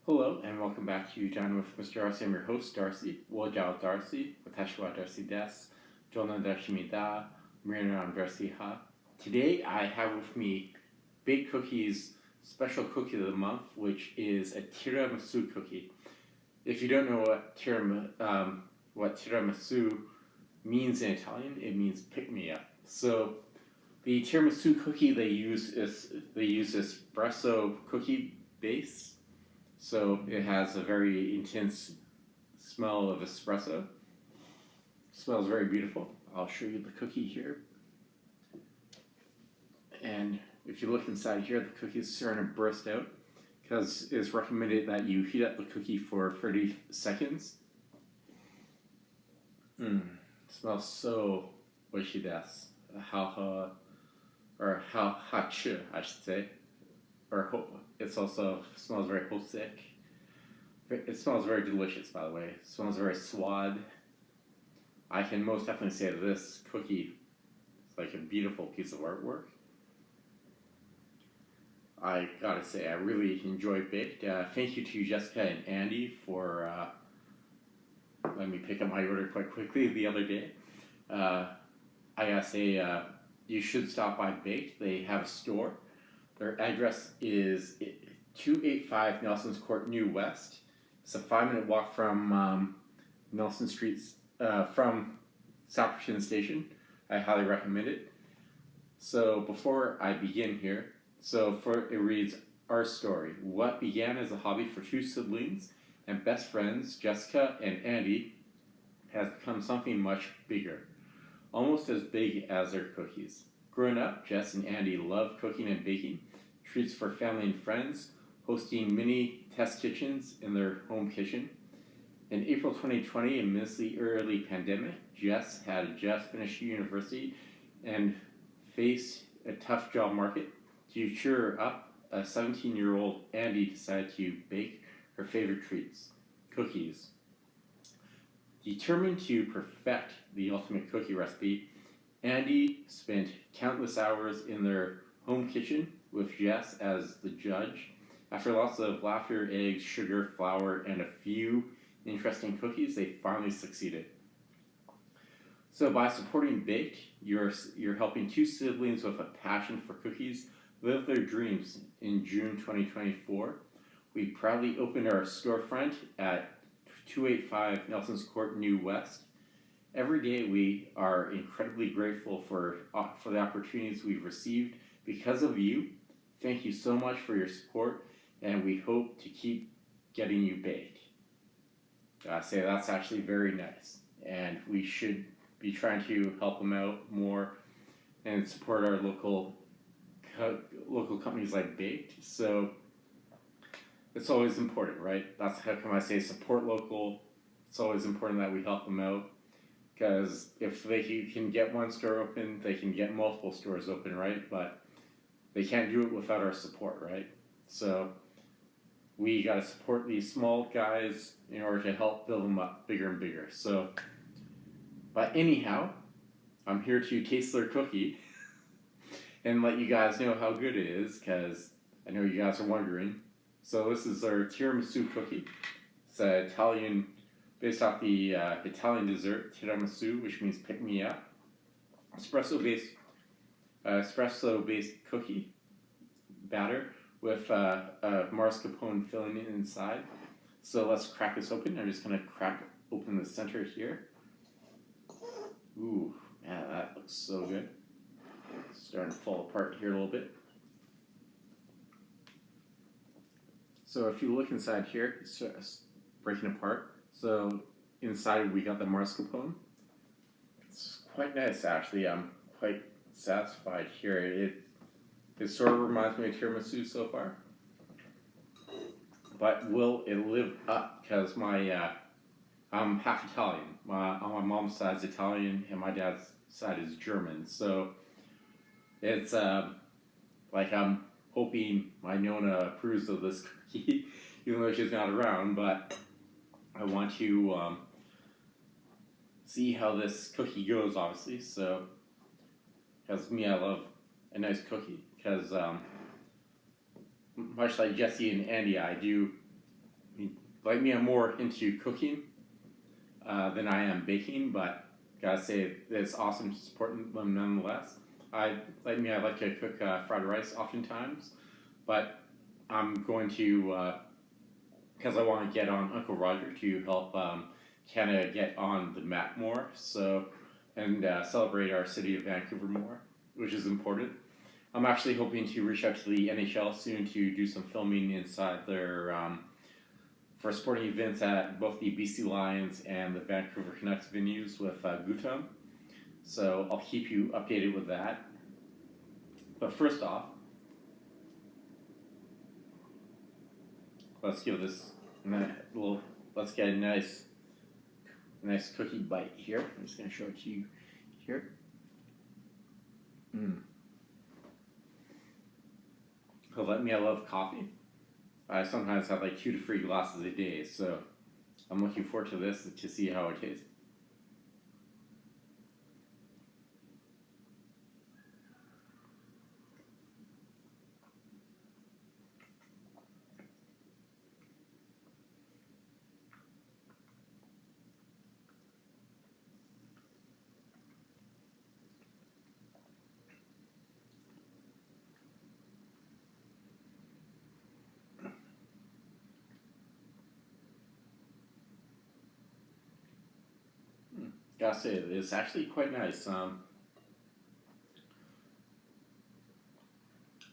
Hello and welcome back to Dine with Mr. Darcy. I'm your host, Darcy. Woljao Darcy. Watashi wa Darcy desu. Jonan Dashimida. Mirinan Darcy ha. Today I have with me Baked Cookie's special cookie of the month, which is a tiramisu cookie. If you don't know what tiramisu means in Italian, it means pick me up. So the tiramisu cookie they use espresso cookie base, so it has a very intense smell of espresso. It smells very beautiful. I'll show you the cookie here. And if you look inside here, the cookie is starting to burst out because it's recommended that you heat up the cookie for 30 seconds. It smells so oishi desu. How hachu, I should say. It also smells very hosek. It smells very delicious, by the way. It smells very suave. I can most definitely say that this cookie is like a beautiful piece of artwork. I gotta say, I really enjoy Baked. Thank you to Jessica and Andy for letting me pick up my order quite quickly the other day. I gotta say, you should stop by Baked. They have a store. Their address is 285 Nelson's Court, New West. It's a 5-minute walk from Nelson Street's from Southampton Station. I highly recommend it. So before I begin here, it reads our story. What began as a hobby for two siblings and best friends, Jessica and Andy, has become something much bigger, almost as big as their cookies. Growing up, Jess and Andy loved cooking and baking, treats for family and friends, hosting mini test kitchens in their home kitchen. In April 2020, amidst the early pandemic, Jess had just finished university and faced a tough job market. To cheer her up, a 17-year-old Andy decided to bake her favorite treats, cookies. Determined to perfect the ultimate cookie recipe, Andy spent countless hours in their home kitchen with Jess as the judge. After lots of laughter, eggs, sugar, flour, and a few interesting cookies, they finally succeeded. So by supporting Baked, you're helping two siblings with a passion for cookies live their dreams. In June 2024, we proudly opened our storefront at 285 Nelson's Court, New West. Every day we are incredibly grateful for the opportunities we've received because of you. Thank you so much for your support, and we hope to keep getting you baked. I say that's actually very nice, and we should be trying to help them out more and support our local companies like Baked. So it's always important, right? That's how come I say support local. It's always important that we help them out, because if they can get one store open, they can get multiple stores open, right? But they can't do it without our support, right? So we got to support these small guys in order to help build them up bigger and bigger. So, but anyhow, I'm here to taste their cookie and let you guys know how good it is, because I know you guys are wondering. So this is their tiramisu cookie. It's Italian, based off the Italian dessert tiramisu, which means pick me up. Espresso based cookie batter with mascarpone filling it inside. So let's crack this open. I'm just gonna crack open the center here. Ooh, yeah, that looks so good. It's starting to fall apart here a little bit. So if you look inside here, it's just breaking apart. So inside we got the mascarpone. It's quite nice, actually. I'm quite satisfied here. It sort of reminds me of tiramisu so far. But will it live up? Because I'm half Italian. On my mom's side is Italian, and my dad's side is German. So it's like I'm hoping my Nona approves of this cookie, even though she's not around. But I want to see how this cookie goes, obviously. So, because me, I love a nice cookie. Because much like Jesse and Andy, I do like me, I'm more into cooking than I am baking, but gotta say it's awesome to support them nonetheless. Like me, I like to cook fried rice oftentimes, but I'm going to because I want to get on Uncle Roger to help Canada get on the map more, so and celebrate our city of Vancouver more, which is important. I'm actually hoping to reach out to the NHL soon to do some filming inside their for sporting events at both the BC Lions and the Vancouver Canucks venues with Gutam. So I'll keep you updated with that. But first off, let's give this let's get a nice cookie bite here. I'm just going to show it to you here. So like me, I love coffee. I sometimes have like 2 to 3 glasses a day, so I'm looking forward to this to see how it tastes. Gotta say, it's actually quite nice.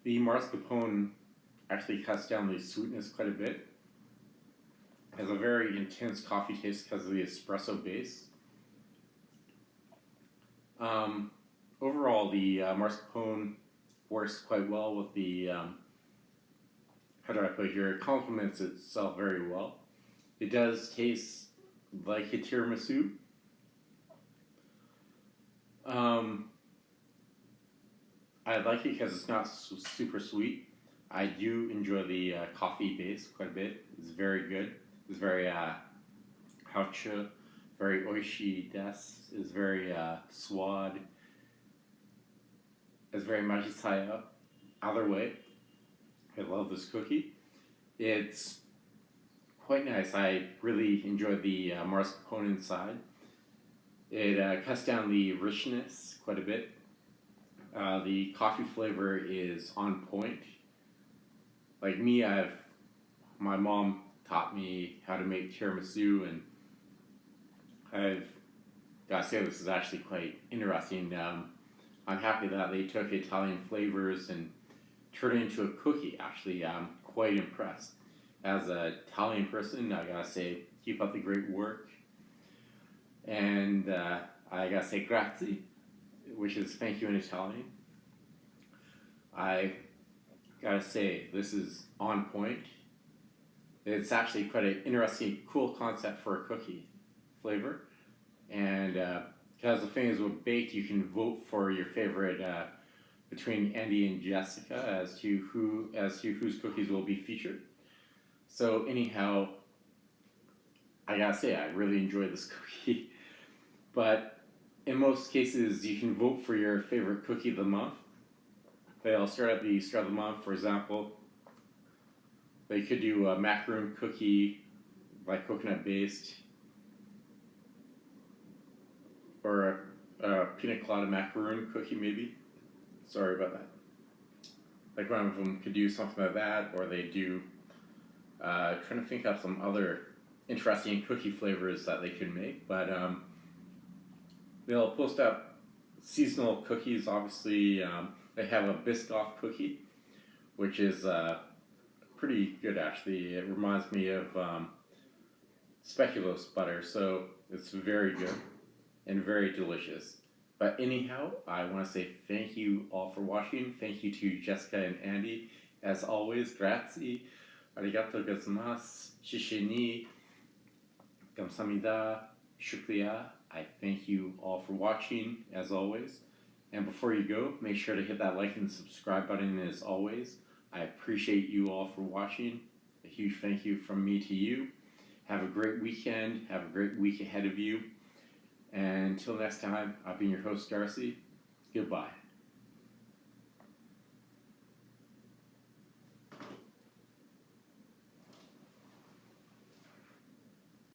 The mascarpone actually cuts down the sweetness quite a bit. It has a very intense coffee taste because of the espresso base. Overall, the mascarpone works quite well with the, how do I put it here, it complements itself very well. It does taste like a tiramisu. I like it because it's not super sweet. I do enjoy the coffee base quite a bit. It's very good. It's very haucha, very oishi des. It's very swad. It's very majitaya. Either way, I love this cookie. It's quite nice. I really enjoy the mascarpone inside. It cuts down the richness quite a bit. The coffee flavor is on point. Like me, my mom taught me how to make tiramisu, and I've got to say this is actually quite interesting. I'm happy that they took Italian flavors and turned it into a cookie. Actually, I'm quite impressed. As an Italian person, I gotta say, keep up the great work. And I gotta say grazie, which is thank you in Italian. I gotta say, this is on point. It's actually quite an interesting, cool concept for a cookie flavor. And because the thing is with baked, you can vote for your favorite between Andy and Jessica as to whose cookies will be featured. So anyhow, I gotta say, I really enjoy this cookie. But in most cases, you can vote for your favorite cookie of the month. They'll start at the start of the month, for example. They could do a macaroon cookie, like coconut based, or a pina colada macaroon cookie, maybe. Sorry about that. Like one of them could do something like that, or they do. Trying to think of some other interesting cookie flavors that they could make, but they'll post up seasonal cookies. Obviously, they have a Biscoff cookie, which is pretty good actually. It reminds me of speculoos butter, so it's very good and very delicious. But anyhow, I want to say thank you all for watching. Thank you to Jessica and Andy. As always, grazie, arigato gozaimasu, shishe ni, kamsamida, shukriya. I thank you all for watching, as always. And before you go, make sure to hit that like and subscribe button as always. I appreciate you all for watching. A huge thank you from me to you. Have a great weekend. Have a great week ahead of you. And until next time, I've been your host, Darcy. Goodbye.